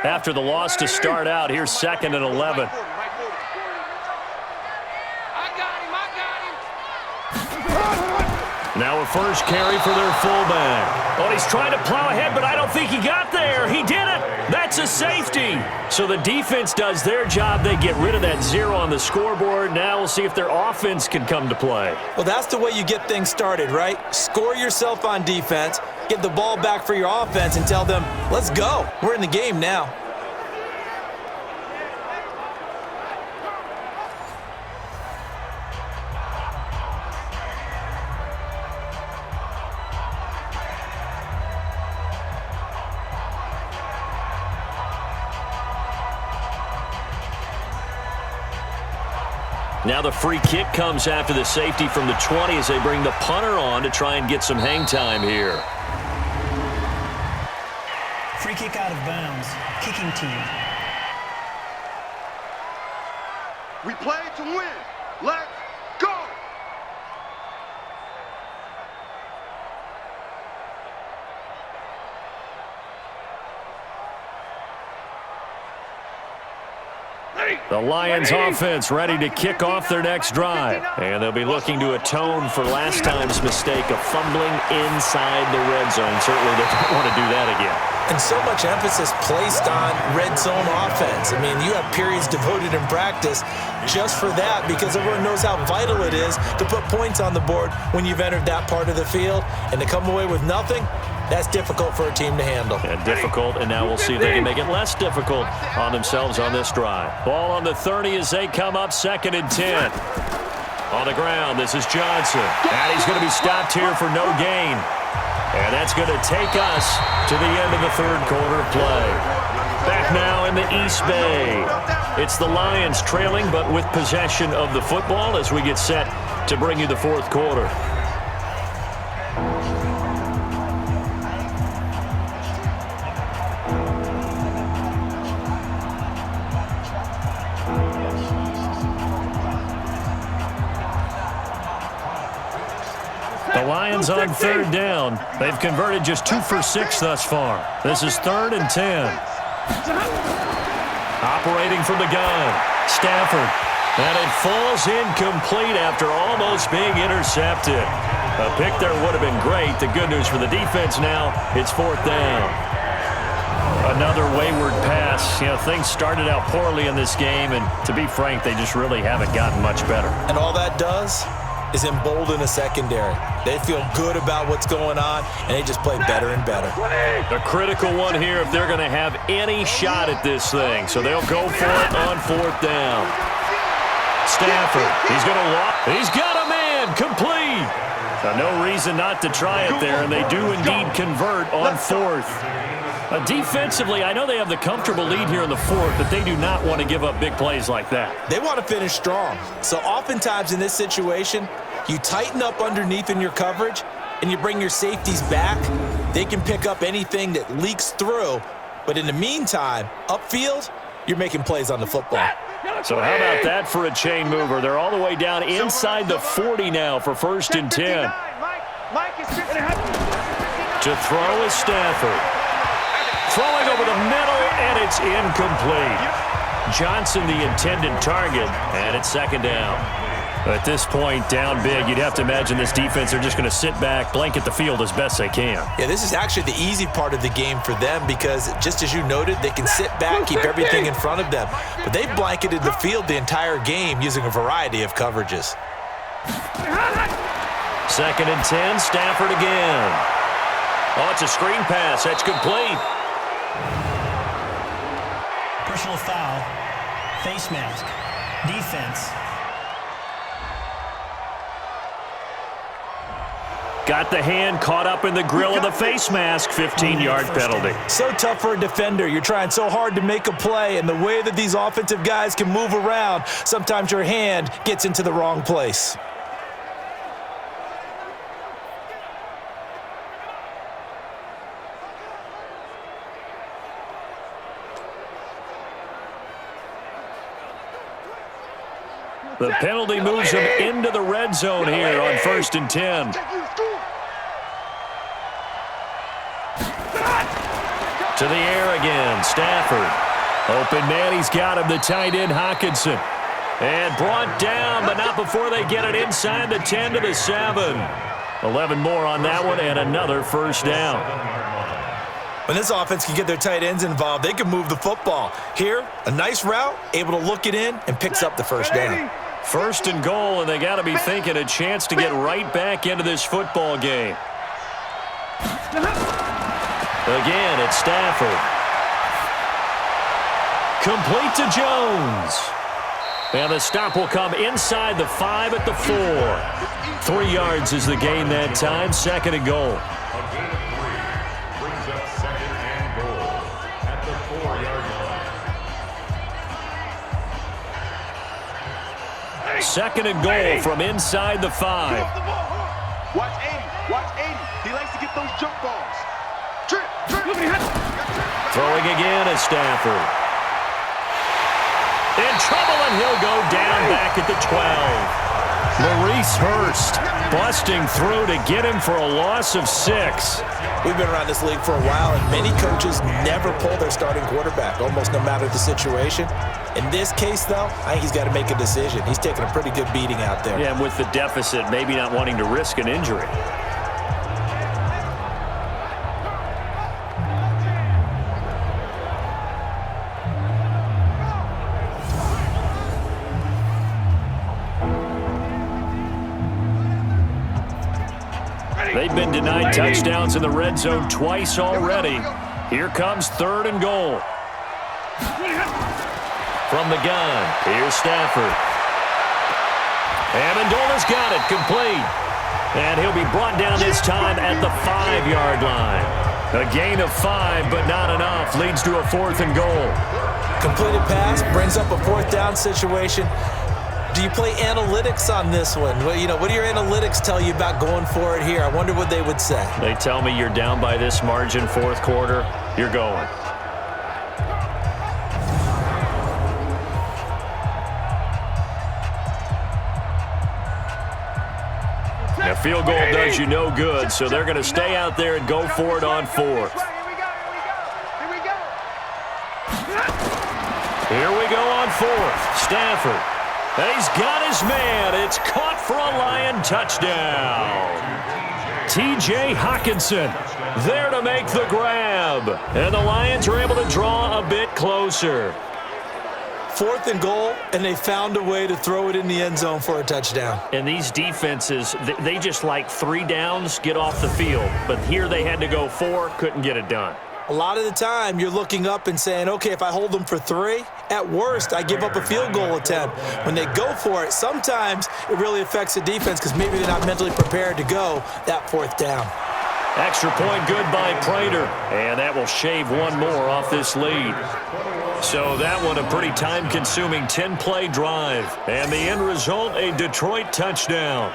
After the loss to start out, here's 2nd and 11. Now a first carry for their fullback. Oh, he's trying to plow ahead, but I don't think he got there. He did it. That's a safety. So the defense does their job. They get rid of that 0 on the scoreboard. Now we'll see if their offense can come to play. Well, that's the way you get things started, right? Score yourself on defense, get the ball back for your offense, and tell them, let's go. We're in the game now. Now the free kick comes after the safety from the 20 as they bring the punter on to try and get some hang time here. Free kick out of bounds. Kicking team. We play to win. Let's go! The Lions offense ready to kick off their next drive. And they'll be looking to atone for last time's mistake of fumbling inside the red zone. Certainly they don't want to do that again. And so much emphasis placed on red zone offense. I mean, you have periods devoted in practice just for that because everyone knows how vital it is to put points on the board when you've entered that part of the field. And to come away with nothing, that's difficult for a team to handle. And difficult, and now we'll see if they can make it less difficult on themselves on this drive. Ball on the 30 as they come up, 2nd and 10. On the ground, this is Johnson. And he's going to be stopped here for no gain. And that's going to take us to the end of the 3rd quarter play. Back now in the East Bay. It's the Lions trailing, but with possession of the football as we get set to bring you the 4th quarter. The Lions on 3rd down. They've converted just 2 for 6 thus far. This is 3rd and 10. Operating from the gun, Stafford. And it falls incomplete after almost being intercepted. A pick there would have been great. The good news for the defense now, it's 4th down. Another wayward pass. You know, things started out poorly in this game, and to be frank, they just really haven't gotten much better. And all that does is embolden a secondary. They feel good about what's going on, and they just play better and better. A critical one here if they're going to have any shot at this thing. So they'll go for it on 4th down. Stafford, he's going to walk. He's got a man, complete. No reason not to try it there, and they do indeed convert on 4th. Defensively, I know they have the comfortable lead here in the 4th, but they do not want to give up big plays like that. They want to finish strong. So oftentimes in this situation, you tighten up underneath in your coverage, and you bring your safeties back. They can pick up anything that leaks through. But in the meantime, upfield, you're making plays on the football. So how about that for a chain mover? They're all the way down inside the 40 now for 1st and 10. To throw is Stafford. Throwing over the middle, and it's incomplete. Johnson, the intended target, and it's 2nd down. At this point, down big, you'd have to imagine this defense are just going to sit back, blanket the field as best they can. Yeah, this is actually the easy part of the game for them because, just as you noted, they can sit back, keep everything in front of them. But they blanketed the field the entire game using a variety of coverages. 2nd and 10, Stafford again. Oh, it's a screen pass. That's complete. Personal foul. Face mask. Defense. Got the hand caught up in the grill of the face mask. 15-yard penalty. So tough for a defender. You're trying so hard to make a play, and the way that these offensive guys can move around, sometimes your hand gets into the wrong place. The penalty moves him into the red zone here on 1st and 10. To the air again, Stafford. Open man, he's got him, the tight end, Hockenson. And brought down, but not before they get it inside the 10 to the 7. 11 more on that one, and another 1st down. When this offense can get their tight ends involved, they can move the football. Here, a nice route, able to look it in, and picks up the 1st down. 1st and goal, and they got to be thinking a chance to get right back into this football game. Again, it's Stafford. Complete to Jones. And the stop will come inside the 5 at the 4. 3 yards is the gain that time, 2nd and goal. 2nd and goal from inside the 5. Watch 80. Watch 80. He likes to get those jump balls. Throwing again is Stafford. In trouble, and he'll go down back at the 12. Maurice Hurst busting through to get him for a loss of 6. We've been around this league for a while, and many coaches never pull their starting quarterback, almost no matter the situation. In this case, though, I think he's got to make a decision. He's taking a pretty good beating out there. Yeah, and with the deficit, maybe not wanting to risk an injury. They've been denied touchdowns in the red zone twice already. Here comes 3rd and goal. From the gun, here's Stafford. Amendola's got it, complete. And he'll be brought down this time at the 5-yard line. A gain of 5, but not enough. Leads to a 4th and goal. Completed pass, brings up a 4th down situation. Do you play analytics on this one? Well, what do your analytics tell you about going for it here? I wonder what they would say. They tell me you're down by this margin 4th quarter, you're going. Now, field goal does you no good, so they're going to stay out there and go for it on 4th. Here we go on 4th. Stafford. He's got his man. It's caught for a Lion touchdown. T.J. Hockenson there to make the grab. And the Lions are able to draw a bit closer. 4th and goal, and they found a way to throw it in the end zone for a touchdown. And these defenses, they just like 3 downs, get off the field. But here they had to go 4, couldn't get it done. A lot of the time, you're looking up and saying, okay, if I hold them for 3, at worst, I give up a field goal attempt. When they go for it, sometimes it really affects the defense because maybe they're not mentally prepared to go that 4th down. Extra point good by Prater, and that will shave one more off this lead. So that one a pretty time-consuming 10-play drive, and the end result, a Detroit touchdown.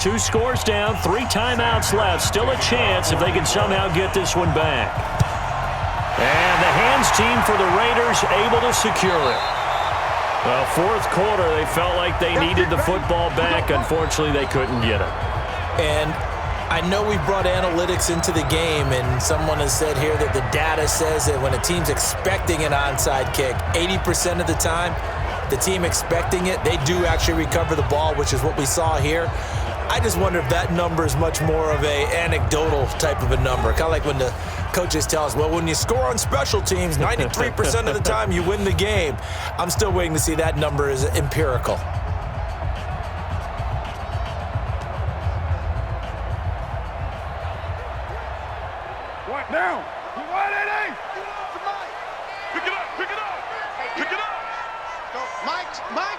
Two scores down, 3 timeouts left. Still a chance if they can somehow get this one back. And the hands team for the Raiders able to secure it. Well, 4th quarter, they felt like they needed the football back. Unfortunately, they couldn't get it. And I know we brought analytics into the game, and someone has said here that the data says that when a team's expecting an onside kick, 80% of the time, the team expecting it, they do actually recover the ball, which is what we saw here. I just wonder if that number is much more of a anecdotal type of a number. Kind of like when the coaches tell us, well, when you score on special teams, 93% of the time you win the game. I'm still waiting to see that number is empirical. Point down. Pick it up. Pick it up. Pick it up. Go. Mike,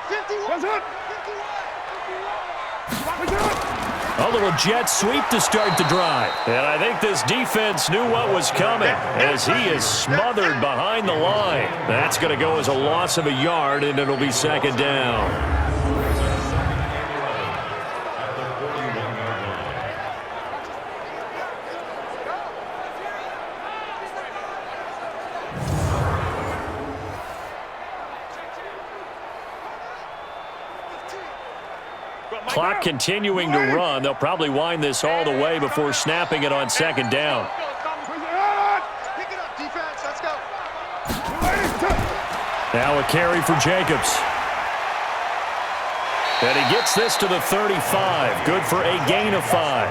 51. What's up? 51. A little jet sweep to start the drive. And I think this defense knew what was coming as he is smothered behind the line. That's going to go as a loss of a yard, and it'll be 2nd down. Clock continuing to run. They'll probably wind this all the way before snapping it on 2nd down. Pick it up, defense. Let's go. Now a carry for Jacobs. And he gets this to the 35. Good for a gain of 5.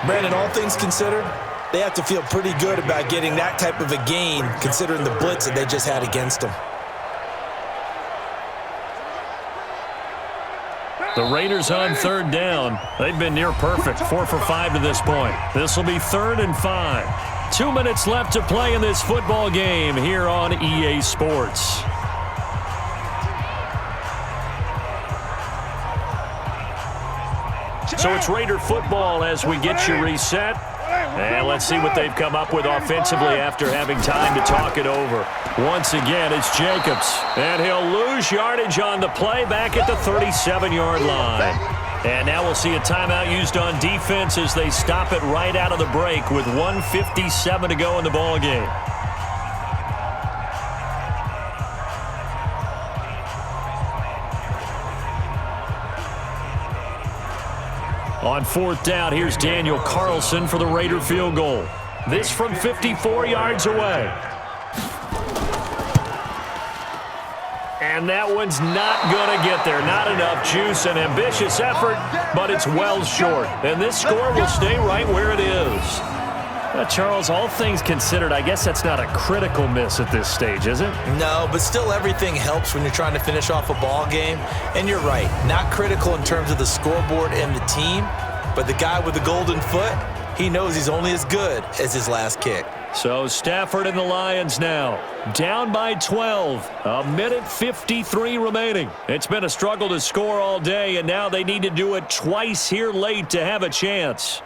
Brandon, all things considered, they have to feel pretty good about getting that type of a gain considering the blitz that they just had against them. The Raiders on 3rd down. They've been near perfect, 4 for 5 to this point. This will be 3rd and 5. 2 minutes left to play in this football game here on EA Sports. So it's Raider football as we get you reset. And let's see what they've come up with offensively after having time to talk it over. Once again, it's Jacobs. And he'll lose yardage on the play back at the 37-yard line. And now we'll see a timeout used on defense as they stop it right out of the break with 1:57 to go in the ballgame. On 4th down, here's Daniel Carlson for the Raider field goal. This from 54 yards away. And that one's not going to get there. Not enough juice, an ambitious effort, but it's well short. And this score will stay right where it is. Charles, all things considered, I guess that's not a critical miss at this stage, is it? No, but still everything helps when you're trying to finish off a ball game. And you're right, not critical in terms of the scoreboard and the team, but the guy with the golden foot, he knows he's only as good as his last kick. So Stafford and the Lions now down by 12. 1:53 remaining. It's been a struggle to score all day, and now they need to do it twice here late to have a chance.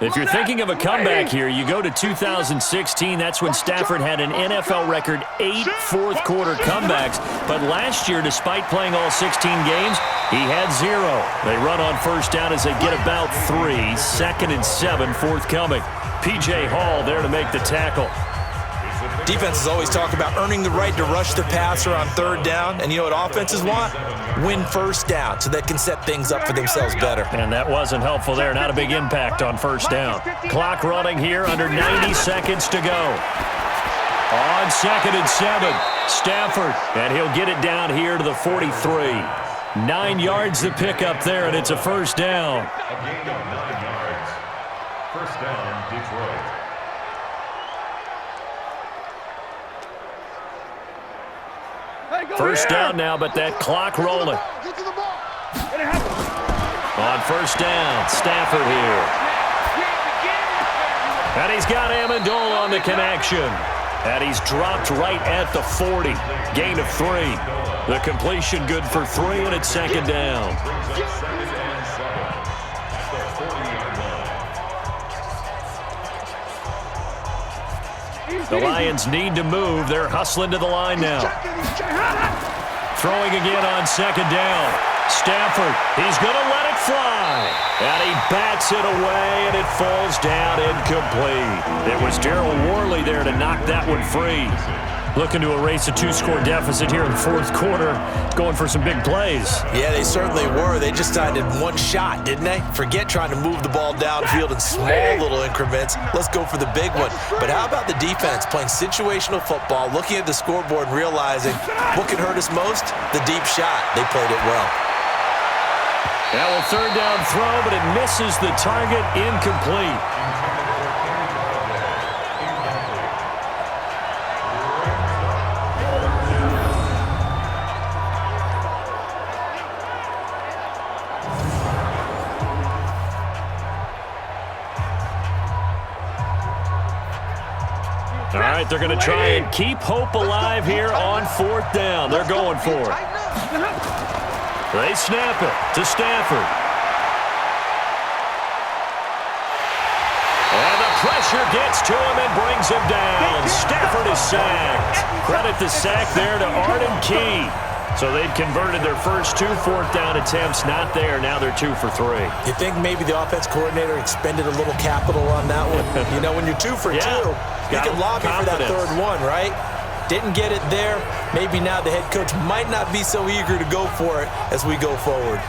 If you're thinking of a comeback here, you go to 2016. That's when Stafford had an NFL record 8 fourth-quarter comebacks. But last year, despite playing all 16 games, he had 0. They run on 1st down as they get about 3. 2nd and 7 forthcoming. P.J. Hall there to make the tackle. Defenses always talk about earning the right to rush the passer on 3rd down. And you know what offenses want? Win 1st down so they can set things up for themselves better. And that wasn't helpful there. Not a big impact on 1st down. Clock running here, under 90 seconds to go. On 2nd and 7, Stafford. And he'll get it down here to the 43. 9 yards to pick up there, and it's a 1st down. A gain of 9 yards. 1st down, Detroit. First down now, but that clock rolling. On 1st down, Stafford here. And he's got Amendola on the connection. And he's dropped right at the 40. Gain of 3. The completion good for 3, and it's 2nd down. The Lions need to move. They're hustling to the line now. Throwing again on 2nd down. Stafford, he's going to let it fly. And he bats it away, and it falls down incomplete. It was Darryl Worley there to knock that one free. Looking to erase a 2-score deficit here in the 4th quarter. Going for some big plays. Yeah, they certainly were. They just did one shot, didn't they? Forget trying to move the ball downfield in small little increments. Let's go for the big one. But how about the defense playing situational football, looking at the scoreboard and realizing what can hurt us most? The deep shot. They played it well. Now a 3rd down throw, but it misses the target, incomplete. All right, they're going to try and keep hope alive here on 4th down. They're going for it. They snap it to Stafford. And the pressure gets to him and brings him down. Stafford is sacked. Credit the sack there to Arden Key. So they've converted their first 2 4th down attempts. Not there. Now they're 2 for 3. You think maybe the offense coordinator expended a little capital on that one? You know, when you're 2 for 2, you can lobby for that 3rd one, right? Didn't get it there. Maybe now the head coach might not be so eager to go for it as we go forward.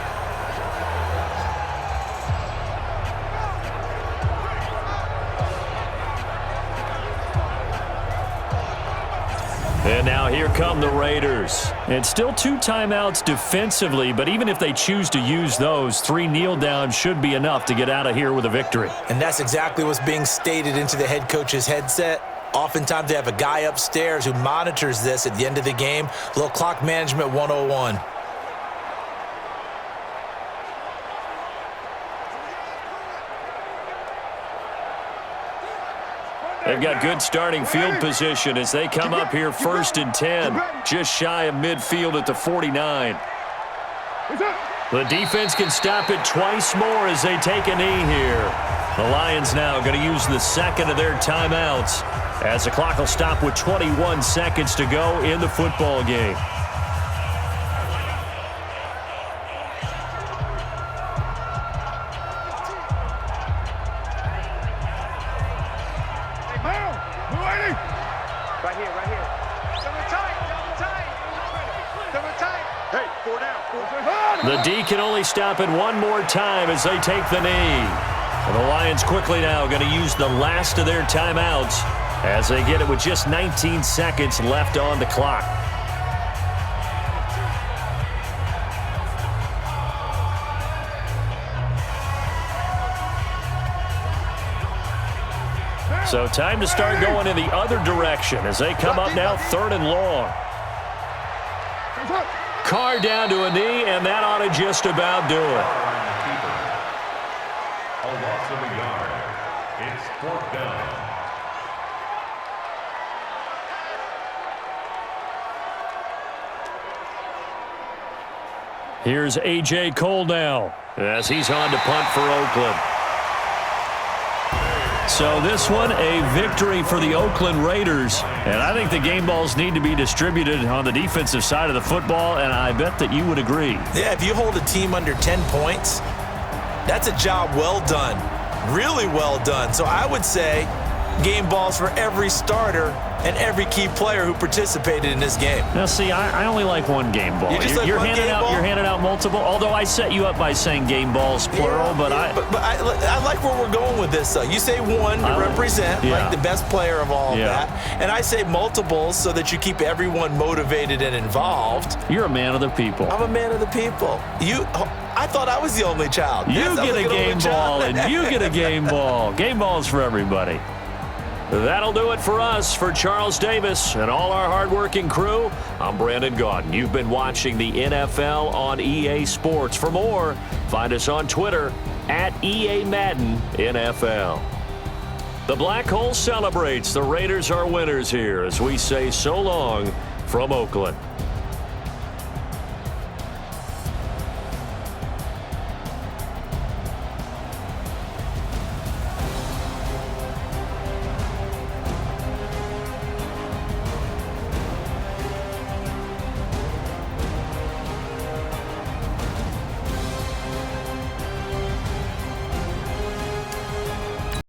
And now here come the Raiders. And still 2 timeouts defensively, but even if they choose to use those, 3 kneel downs should be enough to get out of here with a victory. And that's exactly what's being stated into the head coach's headset. Oftentimes they have a guy upstairs who monitors this at the end of the game. A little clock management 101. They've got good starting field position as they come up here 1st and 10, just shy of midfield at the 49. The defense can stop it twice more as they take a knee here. The Lions now going to use the second of their timeouts as the clock will stop with 21 seconds to go in the football game. The D can only stop it one more time as they take the knee. And the Lions quickly now going to use the last of their timeouts as they get it with just 19 seconds left on the clock. So time to start going in the other direction as they come up now 3rd and long. Carr down to a knee, and that ought to just about do it. A loss of a yard. It's 4th down. Here's A.J. Cole now as he's on to punt for Oakland. So this one, a victory for the Oakland Raiders. And I think the game balls need to be distributed on the defensive side of the football, and I bet that you would agree. Yeah, if you hold a team under 10 points, that's a job well done. Really well done. So I would say game balls for every starter and every key player who participated in this game. Now, see, I only like one game ball. You're handing out multiple, although I set you up by saying game balls, plural, yeah, but I like where we're going with this, though. You say one to represent, like the best player of all of that, and I say multiples so that you keep everyone motivated and involved. You're a man of the people. I'm a man of the people. I thought I was the only child. You get a game ball, and you get a game ball. Game balls for everybody. That'll do it for us. For Charles Davis and all our hardworking crew, I'm Brandon Gaudin. You've been watching the NFL on EA Sports. For more, find us on Twitter at EA Madden NFL. The Black Hole celebrates. The Raiders are winners here as we say so long from Oakland.